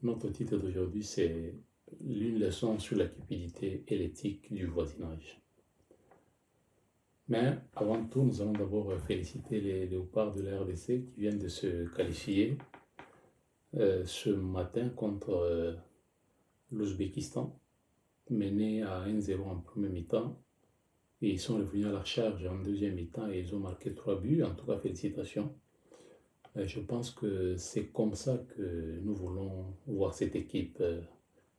Notre titre d'aujourd'hui, c'est l'une leçon sur la cupidité et l'éthique du voisinage. Mais avant tout, nous allons d'abord féliciter les léopards de la RDC qui viennent de se qualifier ce matin contre l'Ouzbékistan, mené à 1-0 en premier mi-temps. Et ils sont revenus à la charge en deuxième mi-temps et ils ont marqué 3 buts. En tout cas, félicitations. Je pense que c'est comme ça que nous voulons voir cette équipe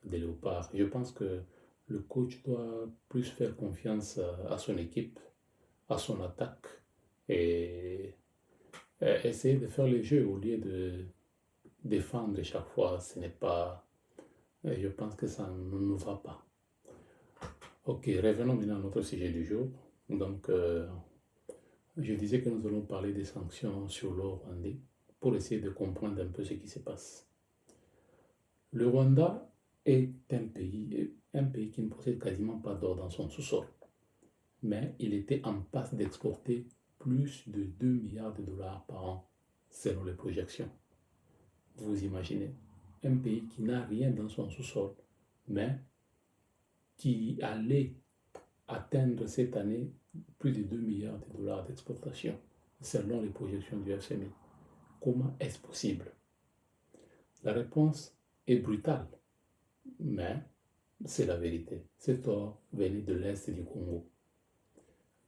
des Léopards. Je pense que le coach doit plus faire confiance à son équipe, à son attaque et essayer de faire le jeu au lieu de défendre chaque fois. Ce n'est pas. Je pense que ça ne nous va pas. Ok, revenons maintenant à notre sujet du jour. Donc, je disais que nous allons parler des sanctions sur l'or rwandais pour essayer de comprendre un peu ce qui se passe. Le Rwanda est un pays qui ne possède quasiment pas d'or dans son sous-sol. Mais il était en passe d'exporter plus de 2 milliards de dollars par an, selon les projections. Vous imaginez, un pays qui n'a rien dans son sous-sol, mais qui allait atteindre cette année plus de 2 milliards de dollars d'exportation, selon les projections du FMI. Comment est-ce possible? La réponse est brutale, mais c'est la vérité. Cet or venait de l'Est du Congo.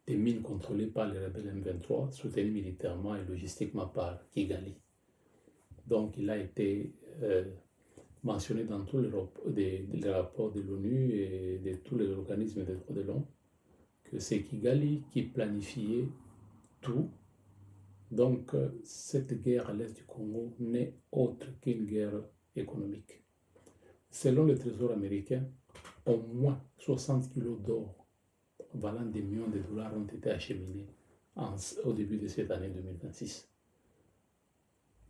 Des mines contrôlées par les rebelles M23, soutenues militairement et logistiquement par Kigali. Donc il a été mentionné dans tous les rapports de l'ONU et de tous les organismes des droits de l'homme que c'est Kigali qui planifiait tout. Donc cette guerre à l'est du Congo n'est autre qu'une guerre économique. Selon le Trésor américain, au moins 60 kilos d'or valant des millions de dollars ont été acheminés au début de cette année 2026.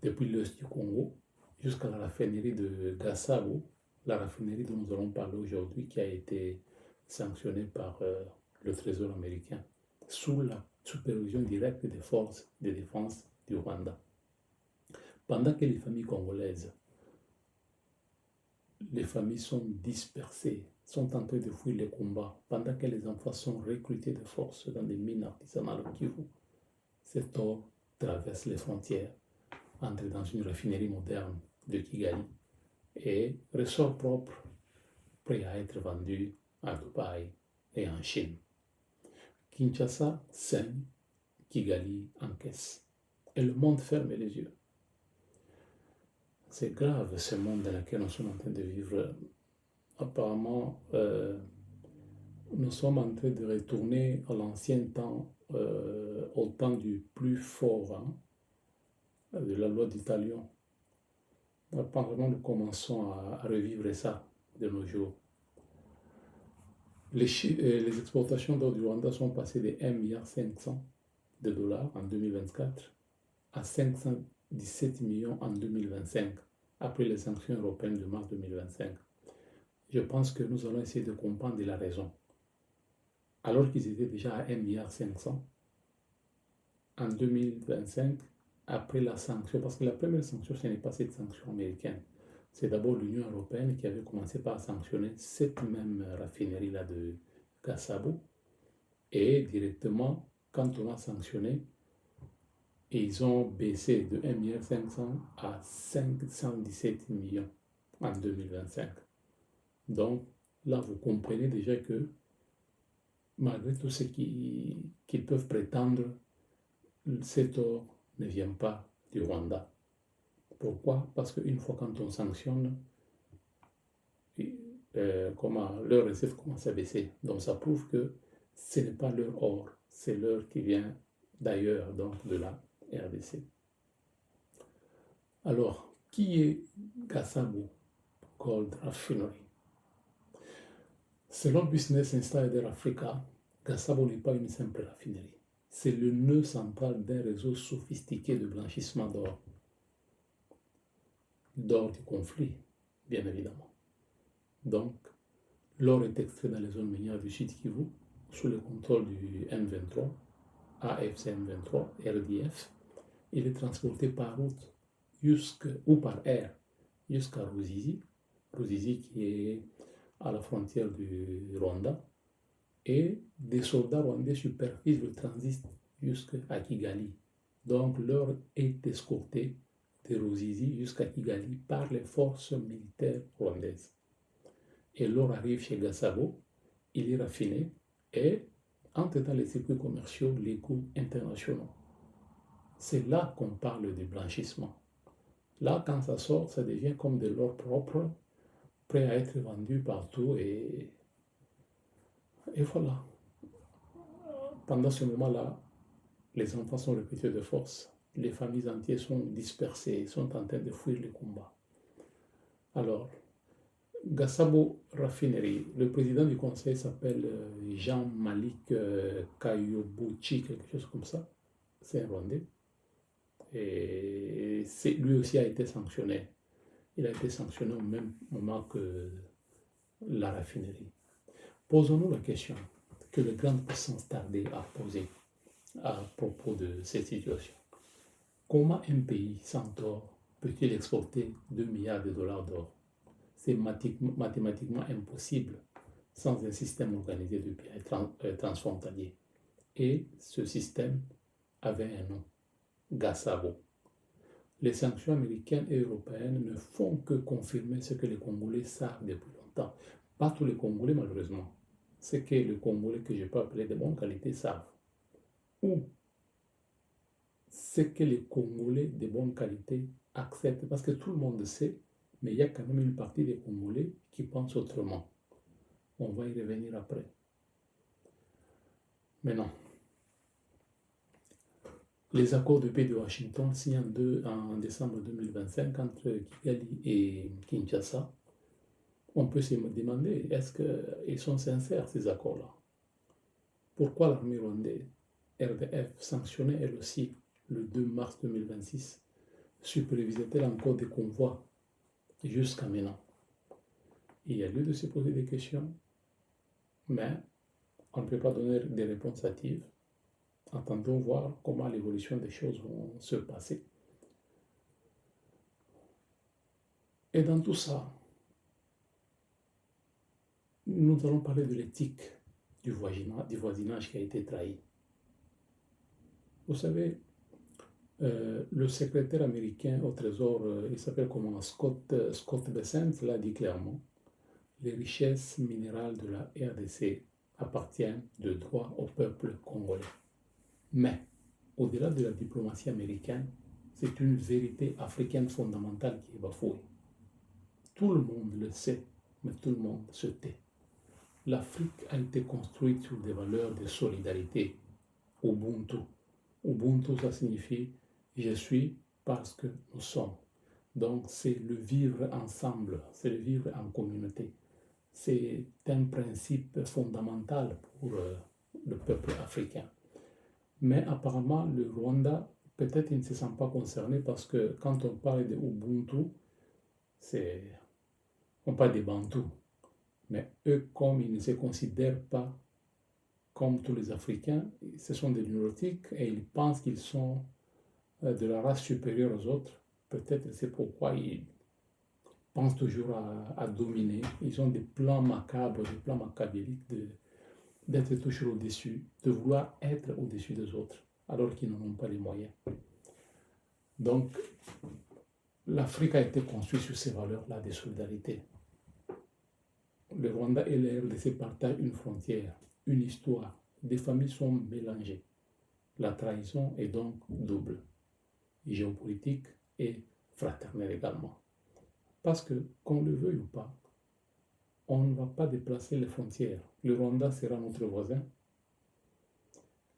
Depuis l'est du Congo jusqu'à la raffinerie de Gasabo, la raffinerie dont nous allons parler aujourd'hui, qui a été sanctionnée par le Trésor américain sous la supervision directe des forces de défense du Rwanda. Pendant que les familles congolaises, les familles sont dispersées, sont en train de fuir les combats, pendant que les enfants sont recrutés de force dans des mines artisanales au Kivu, cet or traverse les frontières, entre dans une raffinerie moderne de Kigali et ressort propre, prêt à être vendu à Dubaï et en Chine. Kinshasa saigne, Kigali encaisse. Et le monde ferme les yeux. C'est grave ce monde dans lequel nous sommes en train de vivre. Apparemment, nous sommes en train de retourner à l'ancien temps, au temps du plus fort, de la loi du talion. Apparemment, nous commençons à revivre ça de nos jours. Les exportations d'or du Rwanda sont passées de 1,5 milliard de dollars en 2024 à 517 millions en 2025, après les sanctions européennes de mars 2025. Je pense que nous allons essayer de comprendre la raison. Alors qu'ils étaient déjà à 1,5 milliard en 2025, après la sanction, parce que la première sanction, ce n'est pas cette sanction américaine. C'est d'abord l'Union européenne qui avait commencé par sanctionner cette même raffinerie-là de Gasabo. Et directement, quand on a sanctionné, ils ont baissé de 1,5 milliard à 517 millions en 2025. Donc là, vous comprenez déjà que malgré tout ce qu'ils peuvent prétendre, cet or ne vient pas du Rwanda. Pourquoi? Parce qu'une fois quand on sanctionne, leur recette commence à baisser. Donc ça prouve que ce n'est pas leur or, c'est l'or qui vient d'ailleurs, donc de la RDC. Alors, qui est Gasabo Gold Refinery? Selon Business Insider Africa, Gasabo n'est pas une simple raffinerie. C'est le nœud central d'un réseau sophistiqué de blanchissement d'or. D'or du conflit, bien évidemment. Donc, l'or est extrait dans les zones minières du Sud Kivu, sous le contrôle du M23, AFC M23, RDF. Il est transporté par route ou par air jusqu'à Ruzizi. Ruzizi qui est à la frontière du Rwanda. Et des soldats rwandais supervisent le transit jusqu'à Kigali. Donc l'heure est escortée de Ruzizi jusqu'à Kigali par les forces militaires rwandaises. Et l'or arrive chez Gasabo, il est raffiné et entre dans les circuits commerciaux légaux internationaux. C'est là qu'on parle de blanchissement. Là, quand ça sort, ça devient comme de l'or propre, prêt à être vendu partout et voilà. Pendant ce moment-là, les enfants sont recrutés de force. Les familles entières sont dispersées, sont en train de fuir les combats. Alors, Gasabo Raffinerie, le président du conseil s'appelle Jean-Malik Kayobouchi, quelque chose comme ça. C'est un Rwandais. Et lui aussi a été sanctionné. Il a été sanctionné au même moment que la raffinerie. Posons-nous la question que les grandes puissances tardaient à poser à propos de cette situation. Comment un pays sans or peut-il exporter 2 milliards de dollars d'or? C'est mathématiquement impossible sans un système organisé de pièces transfrontalier. Et ce système avait un nom, Gasabo. Les sanctions américaines et européennes ne font que confirmer ce que les Congolais savent depuis longtemps. Pas tous les Congolais, malheureusement. Ce que les Congolais que je peux appeler de bonne qualité savent. Ou ce que les Congolais de bonne qualité acceptent. Parce que tout le monde sait, mais il y a quand même une partie des Congolais qui pensent autrement. On va y revenir après. Maintenant, les accords de paix de Washington signés en décembre 2025 entre Kigali et Kinshasa, on peut se demander, est-ce qu'ils sont sincères ces accords-là? Pourquoi l'armée rwandaise, RDF, sanctionnée elle aussi le 2 mars 2026, supervisait-elle encore des convois jusqu'à maintenant? Il y a lieu de se poser des questions, mais on ne peut pas donner des réponses hâtives. Attendons voir comment l'évolution des choses vont se passer. Et dans tout ça, nous allons parler de l'éthique du voisinage qui a été trahi. Vous savez, le secrétaire américain au Trésor, il s'appelle comment, Scott Bessent, l'a dit clairement, les richesses minérales de la RDC appartiennent de droit au peuple congolais. Mais, au-delà de la diplomatie américaine, c'est une vérité africaine fondamentale qui est bafouée. Tout le monde le sait, mais tout le monde se tait. L'Afrique a été construite sur des valeurs de solidarité. Ubuntu. Ubuntu, ça signifie « je suis parce que nous sommes ». Donc, c'est le vivre ensemble, c'est le vivre en communauté. C'est un principe fondamental pour le peuple africain. Mais apparemment, le Rwanda, peut-être il ne se sent pas concerné parce que quand on parle de Ubuntu, on parle des Bantous. Mais eux, comme ils ne se considèrent pas comme tous les Africains, ce sont des neurotiques et ils pensent qu'ils sont de la race supérieure aux autres. Peut-être c'est pourquoi ils pensent toujours à dominer. Ils ont des plans macabres, des plans machiavéliques d'être toujours au-dessus, de vouloir être au-dessus des autres, alors qu'ils n'en ont pas les moyens. Donc, l'Afrique a été construite sur ces valeurs-là de solidarité. Le Rwanda et la RDC partagent une frontière, une histoire. Des familles sont mélangées. La trahison est donc double, géopolitique et fraternelle également. Parce que, qu'on le veuille ou pas, on ne va pas déplacer les frontières. Le Rwanda sera notre voisin.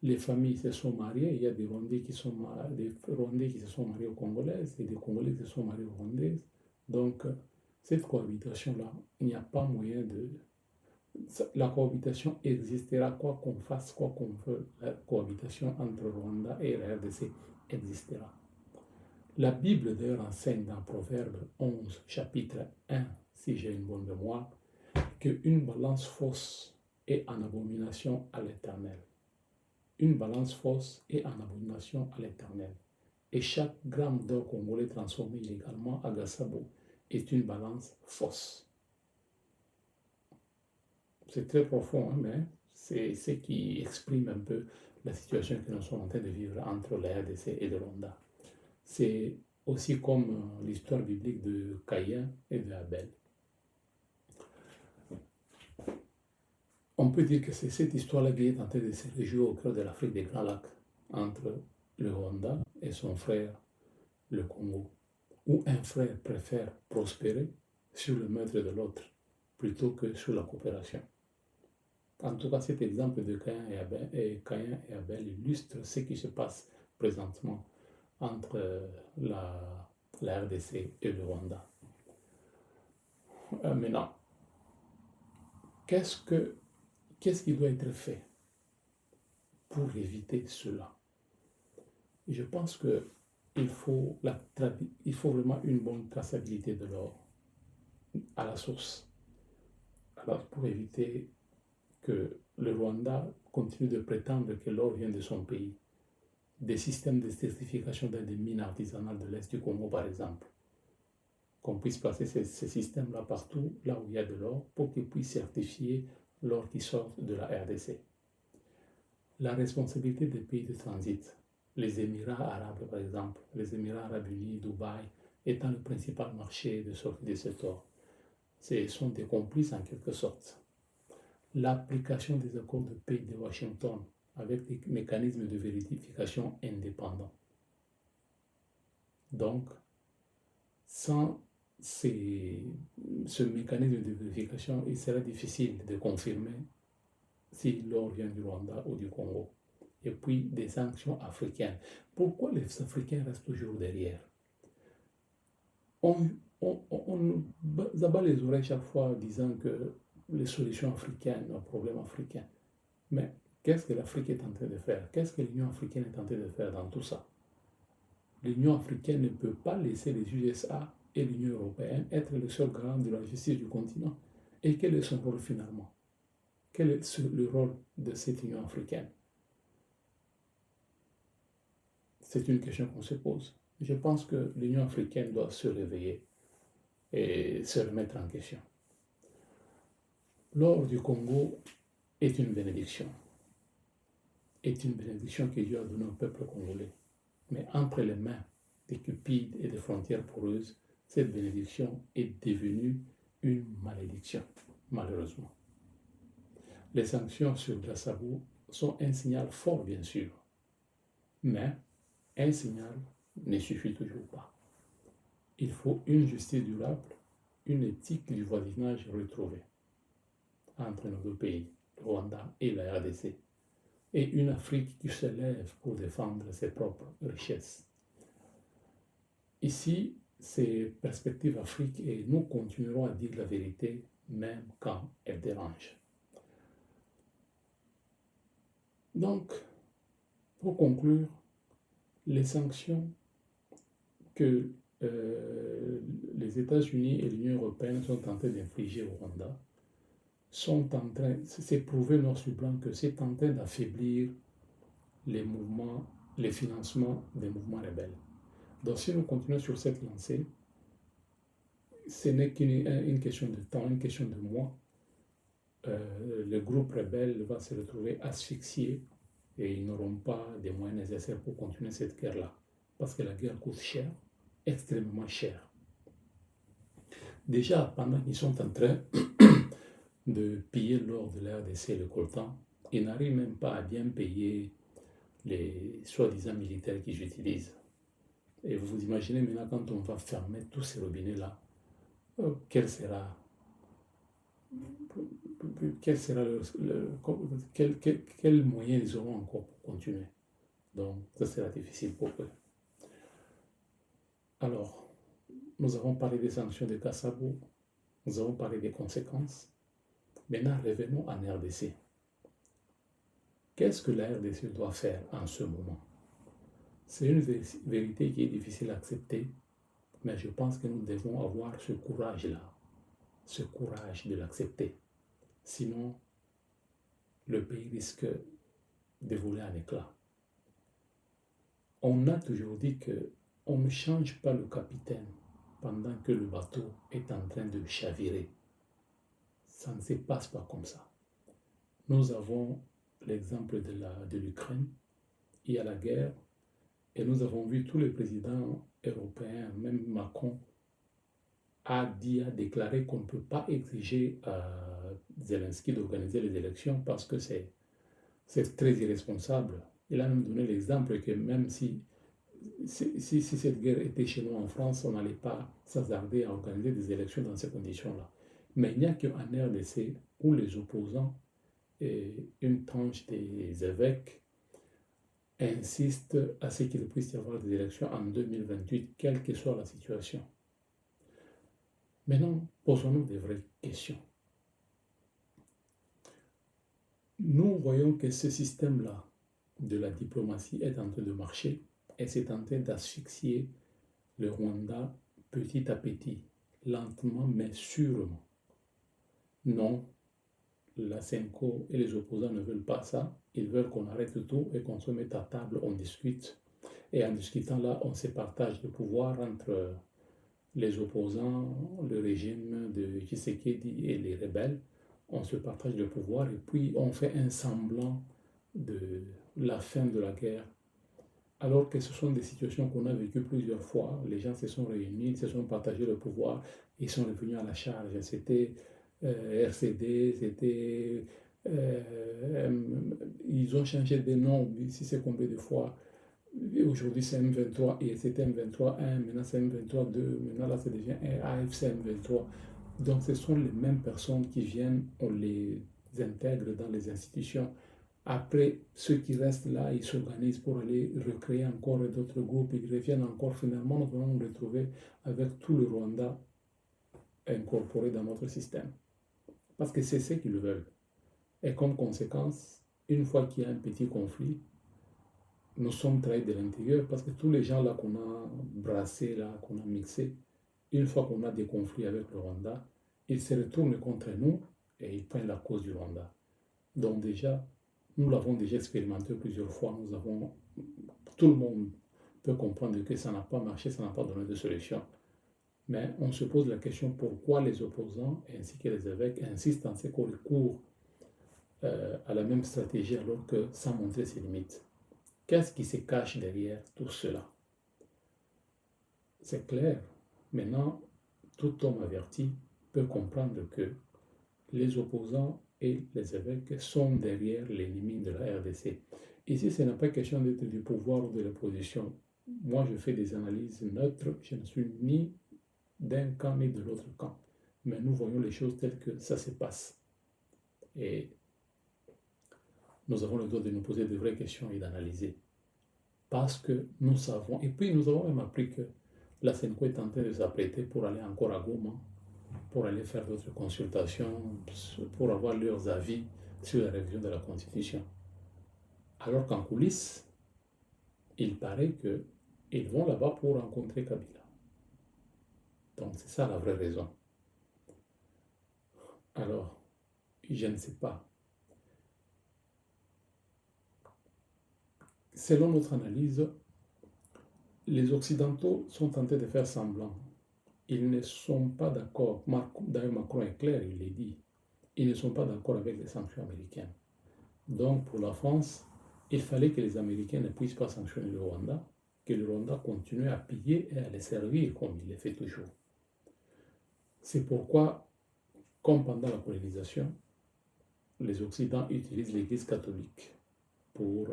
Les familles se sont mariées. Il y a des Rwandais qui se sont mariés aux Congolaises et des Congolais qui se sont mariés aux Rwandaises. Donc, cette cohabitation-là, il n'y a pas moyen de... La cohabitation existera, quoi qu'on fasse, quoi qu'on veut. La cohabitation entre Rwanda et la RDC existera. La Bible, d'ailleurs, enseigne dans Proverbe 11, chapitre 1, si j'ai une bonne mémoire, qu'une balance fausse est en abomination à l'Éternel. Une balance fausse est en abomination à l'Éternel. Et chaque gramme d'or congolais transformé illégalement à Gasabo est une balance fausse. C'est très profond, hein, mais c'est ce qui exprime un peu la situation que nous sommes en train de vivre entre la RDC et le Rwanda. C'est aussi comme l'histoire biblique de Caïn et de Abel. On peut dire que c'est cette histoire-là qui est en train de se rejouer au cœur de l'Afrique des Grands Lacs, entre le Rwanda et son frère, le Congo, où un frère préfère prospérer sur le meurtre de l'autre plutôt que sur la coopération. En tout cas, cet exemple de Caïn et Abel illustre ce qui se passe présentement entre la RDC et le Rwanda. Maintenant, qu'est-ce qui doit être fait pour éviter cela? Je pense qu'il faut vraiment une bonne traçabilité de l'or à la source. Alors, pour éviter que le Rwanda continue de prétendre que l'or vient de son pays, des systèmes de certification dans des mines artisanales de l'Est du Congo, par exemple, qu'on puisse placer ces systèmes-là partout, là où il y a de l'or, pour qu'ils puissent certifier l'or qui sort de la RDC. La responsabilité des pays de transit, les Émirats arabes par exemple, les Émirats arabes unis, Dubaï, étant le principal marché de sortie de cet or, ce sont des complices en quelque sorte. L'application des accords de paix de Washington avec des mécanismes de vérification indépendants. Donc, sans ce mécanisme de vérification, il sera difficile de confirmer si l'or vient du Rwanda ou du Congo. Et puis des sanctions africaines. Pourquoi les Africains restent toujours derrière? On abat les oreilles chaque fois en disant que les solutions africaines, les problèmes africains. Mais qu'est-ce que l'Afrique est en train de faire? Qu'est-ce que l'Union africaine est en train de faire dans tout ça? L'Union africaine ne peut pas laisser les USA et l'Union européenne être le seul garant de la justice du continent. Et quel est son rôle finalement? Quel est le rôle de cette Union africaine? C'est une question qu'on se pose. Je pense que l'Union africaine doit se réveiller et se remettre en question. L'or du Congo est une bénédiction. Est une bénédiction que Dieu a donnée au peuple congolais. Mais entre les mains des cupides et des frontières poreuses, cette bénédiction est devenue une malédiction, malheureusement. Les sanctions sur Glassabou sont un signal fort, bien sûr, mais un signal ne suffit toujours pas. Il faut une justice durable, une éthique du voisinage retrouvée entre nos deux pays, le Rwanda et la RDC, et une Afrique qui se lève pour défendre ses propres richesses. Ici, c'est Perspective Afrique et nous continuerons à dire la vérité même quand elle dérange. Donc, pour conclure, les sanctions que les États-Unis et l'Union européenne sont en train d'infliger au Rwanda c'est prouvé noir sur blanc que c'est en train d'affaiblir les financements des mouvements rebelles. Donc si nous continuons sur cette lancée, ce n'est qu'une question de temps, une question de mois. Le groupe rebelle va se retrouver asphyxié et ils n'auront pas les moyens nécessaires pour continuer cette guerre-là. Parce que la guerre coûte cher, extrêmement cher. Déjà, pendant qu'ils sont en train de piller l'or de la RDC et le coltan, ils n'arrivent même pas à bien payer les soi-disant militaires qu'ils utilisent. Et vous vous imaginez maintenant quand on va fermer tous ces robinets-là, quel moyen ils auront encore pour continuer. Donc, ça sera difficile pour eux. Alors, nous avons parlé des sanctions de Kassabou, nous avons parlé des conséquences. Maintenant, revenons en RDC. Qu'est-ce que la RDC doit faire en ce moment? C'est une vérité qui est difficile à accepter, mais je pense que nous devons avoir ce courage-là, ce courage de l'accepter. Sinon, le pays risque de voler en éclats. On a toujours dit qu'on ne change pas le capitaine pendant que le bateau est en train de chavirer. Ça ne se passe pas comme ça. Nous avons l'exemple de l'Ukraine. Il y a la guerre et nous avons vu tous les présidents européens, même Macron, a déclaré qu'on ne peut pas exiger à Zelensky d'organiser les élections parce que c'est très irresponsable. Il a même donné l'exemple que même si cette guerre était chez nous en France, on n'allait pas s'hasarder à organiser des élections dans ces conditions-là. Mais il n'y a qu'en RDC où les opposants et une tranche des évêques insistent à ce qu'il puisse y avoir des élections en 2028, quelle que soit la situation. Maintenant, posons-nous des vraies questions. Nous voyons que ce système-là de la diplomatie est en train de marcher et c'est en train d'asphyxier le Rwanda petit à petit, lentement mais sûrement. Non, la CENCO et les opposants ne veulent pas ça. Ils veulent qu'on arrête tout et qu'on se mette à table, on discute. Et en discutant là, on se partage le pouvoir entre les opposants, le régime de Tshisekedi et les rebelles. On se partage le pouvoir et puis on fait un semblant de la fin de la guerre. Alors que ce sont des situations qu'on a vécues plusieurs fois. Les gens se sont réunis, ils se sont partagés le pouvoir, ils sont revenus à la charge. C'était RCD, c'était... ils ont changé de nom, si c'est combien de fois. Aujourd'hui c'est M23 et c'était M23 1, maintenant c'est M23 2, maintenant là ça devient AFC M23. Donc ce sont les mêmes personnes qui viennent, on les intègre dans les institutions. Après, ceux qui restent là, ils s'organisent pour aller recréer encore d'autres groupes, ils reviennent encore. Finalement, nous allons nous retrouver avec tout le Rwanda incorporé dans notre système. Parce que c'est ce qu'ils veulent. Et comme conséquence, une fois qu'il y a un petit conflit, nous sommes trahis de l'intérieur parce que tous les gens là qu'on a brassés, là, qu'on a mixés, une fois qu'on a des conflits avec le Rwanda, ils se retournent contre nous et ils prennent la cause du Rwanda. Donc déjà, nous l'avons déjà expérimenté plusieurs fois. Tout le monde peut comprendre que ça n'a pas marché, ça n'a pas donné de solution. Mais on se pose la question pourquoi les opposants ainsi que les évêques insistent en ce qu'on recourt à la même stratégie alors que sans montrer ses limites. Qu'est-ce qui se cache derrière tout cela? C'est clair. Maintenant, tout homme averti peut comprendre que les opposants et les évêques sont derrière l'ennemi de la RDC. Ici, ce n'est pas question d'être du pouvoir ou de l'opposition. Moi, je fais des analyses neutres. Je ne suis ni d'un camp ni de l'autre camp. Mais nous voyons les choses telles que ça se passe. Et nous avons le droit de nous poser de vraies questions et d'analyser. Parce que nous savons, et puis nous avons même appris que la CENCO est en train de s'apprêter pour aller encore à Goma, pour aller faire d'autres consultations, pour avoir leurs avis sur la révision de la Constitution. Alors qu'en coulisses, il paraît qu'ils vont là-bas pour rencontrer Kabila. Donc c'est ça la vraie raison. Alors, je ne sais pas. Selon notre analyse, les Occidentaux sont tentés de faire semblant. Ils ne sont pas d'accord. D'ailleurs, Macron est clair, il l'a dit. Ils ne sont pas d'accord avec les sanctions américaines. Donc, pour la France, il fallait que les Américains ne puissent pas sanctionner le Rwanda, que le Rwanda continue à piller et à les servir comme il le fait toujours. C'est pourquoi, comme pendant la colonisation, les Occidents utilisent l'Église catholique pour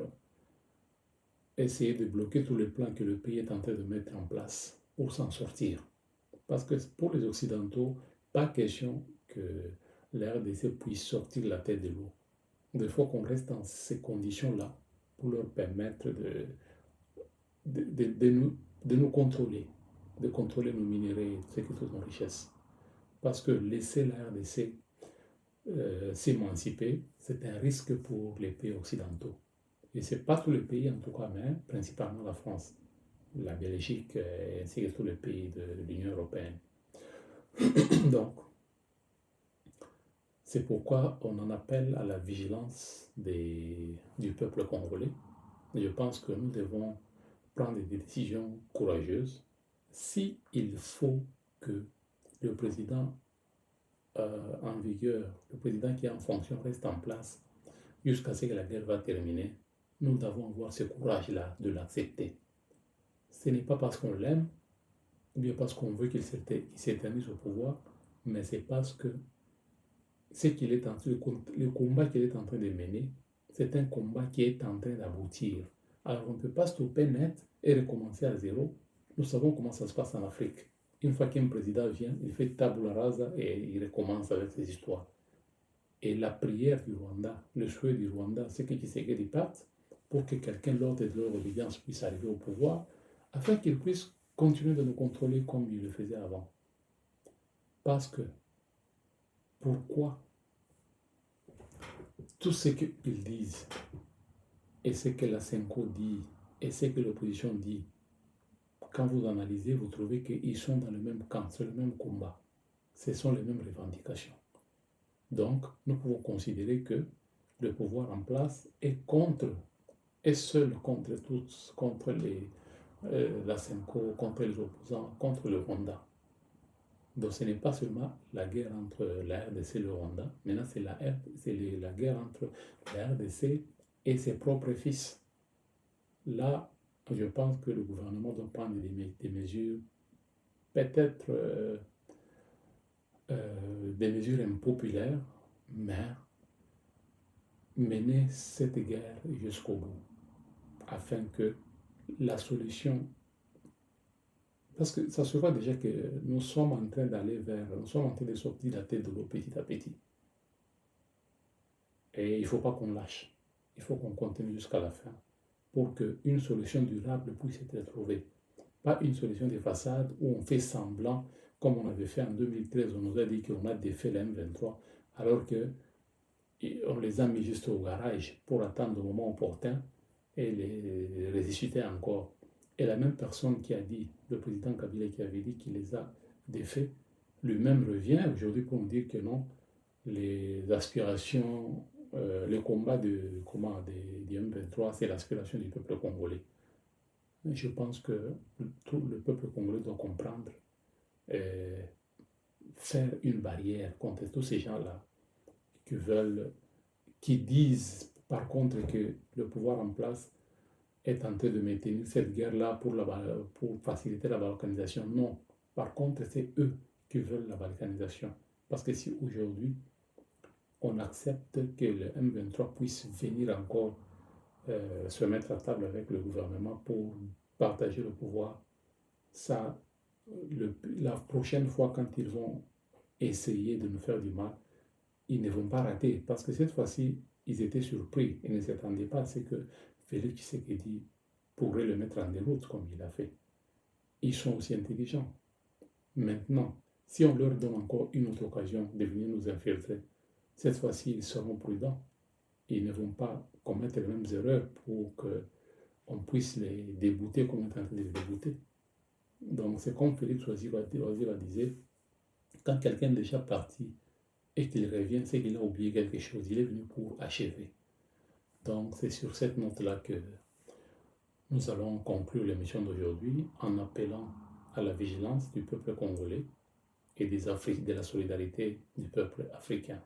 essayer de bloquer tous les plans que le pays est en train de mettre en place pour s'en sortir. Parce que pour les Occidentaux, pas question que la RDC puisse sortir la tête de l'eau. Il faut qu'on reste dans ces conditions-là pour leur permettre de nous contrôler, de contrôler nos minéraux, ce que toutes nos richesses. Parce que laisser la RDC s'émanciper, c'est un risque pour les pays occidentaux. Et ce n'est pas tous les pays, en tout cas, mais principalement la France, la Belgique, ainsi que tous les pays de l'Union européenne. Donc, c'est pourquoi on en appelle à la vigilance du peuple congolais. Je pense que nous devons prendre des décisions courageuses. Si il faut que le président en vigueur, le président qui est en fonction reste en place jusqu'à ce que la guerre va terminer, nous devons avoir ce courage-là de l'accepter. Ce n'est pas parce qu'on l'aime, ou bien parce qu'on veut qu'il s'éternise au pouvoir, mais c'est parce que le combat qu'il est en train de mener, c'est un combat qui est en train d'aboutir. Alors on ne peut pas stopper net et recommencer à zéro. Nous savons comment ça se passe en Afrique. Une fois qu'un président vient, il fait tabula rasa et il recommence avec ses histoires. Et la prière du Rwanda, le souhait du Rwanda, c'est que Tshisekedi parte pour que quelqu'un lors de leur obédience puisse arriver au pouvoir, afin qu'il puisse continuer de nous contrôler comme il le faisait avant. Parce que, pourquoi tout ce qu'ils disent, et ce que la Senko dit, et ce que l'opposition dit, quand vous analysez, vous trouvez qu'ils sont dans le même camp, c'est le même combat. Ce sont les mêmes revendications. Donc, nous pouvons considérer que le pouvoir en place est seul contre tous, contre la Senko, contre les opposants, contre le Rwanda. Donc ce n'est pas seulement la guerre entre la RDC et le Rwanda, maintenant c'est la guerre entre la RDC et ses propres fils. Là, je pense que le gouvernement doit prendre des mesures, peut-être des mesures impopulaires, mais mener cette guerre jusqu'au bout, afin que la solution... Parce que ça se voit déjà que nous sommes en train nous sommes en train de sortir la tête de l'eau petit à petit. Et il ne faut pas qu'on lâche. Il faut qu'on continue jusqu'à la fin pour qu'une solution durable puisse être trouvée. Pas une solution de façade où on fait semblant, comme on avait fait en 2013, on nous a dit qu'on a défait la M23, alors qu'on les a mis juste au garage pour attendre le moment opportun et les ressusciter encore. Et la même personne qui a dit, le président Kabila qui avait dit qu'il les a défaits, lui-même revient aujourd'hui pour nous dire que non, les aspirations, le combat du M23, c'est l'aspiration du peuple congolais. Et je pense que tout le peuple congolais doit comprendre, faire une barrière contre tous ces gens-là qui disent par contre que le pouvoir en place est tenté de maintenir cette guerre-là pour faciliter la balkanisation. Non. Par contre, c'est eux qui veulent la balkanisation. Parce que si aujourd'hui, on accepte que le M23 puisse venir encore se mettre à table avec le gouvernement pour partager le pouvoir, la prochaine fois quand ils vont essayer de nous faire du mal, ils ne vont pas rater. Parce que cette fois-ci, ils étaient surpris. Ils ne s'attendaient pas à ce que Félix Tshisekedi pourrait le mettre en déroute comme il a fait. Ils sont aussi intelligents. Maintenant, si on leur donne encore une autre occasion de venir nous infiltrer, cette fois-ci, ils seront prudents. Ils ne vont pas commettre les mêmes erreurs pour qu'on puisse les débouter comme on est en train de les débouter. Donc, c'est comme Félix Ouazira disait, quand quelqu'un est déjà parti et qu'il revient, c'est qu'il a oublié quelque chose. Il est venu pour achever. Donc, c'est sur cette note-là que nous allons conclure l'émission d'aujourd'hui en appelant à la vigilance du peuple congolais et de la solidarité du peuple africain.